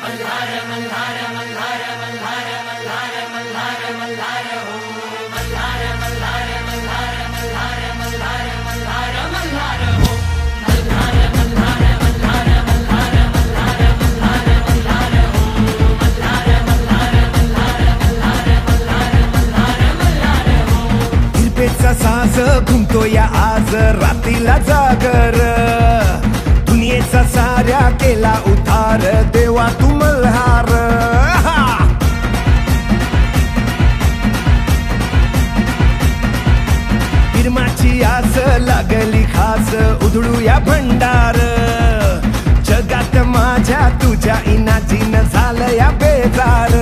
मल्हार मल्हार मल्हार मल्हार मल्हार मल्हार मल्हार हो मल्हार मल्हार मल्हार मल्हार मल्हार मल्हार मल्हार हो मल्हार मल्हार मल्हार मल्हार मल्हार मल्हार मल्हार हो मल्हार मल्हार मल्हार मल्हार मल्हार मल्हार मल्हार हो कृपेचा साज घुमतो या आज रात्रीला जागर दुनियेचा साऱ्या केला उद्धार देवा तू मल्हार हिरमाची आस लागली खास उधळूया भंडार जगात माझ्या तुझ्या इनाजीन झालं या बेजार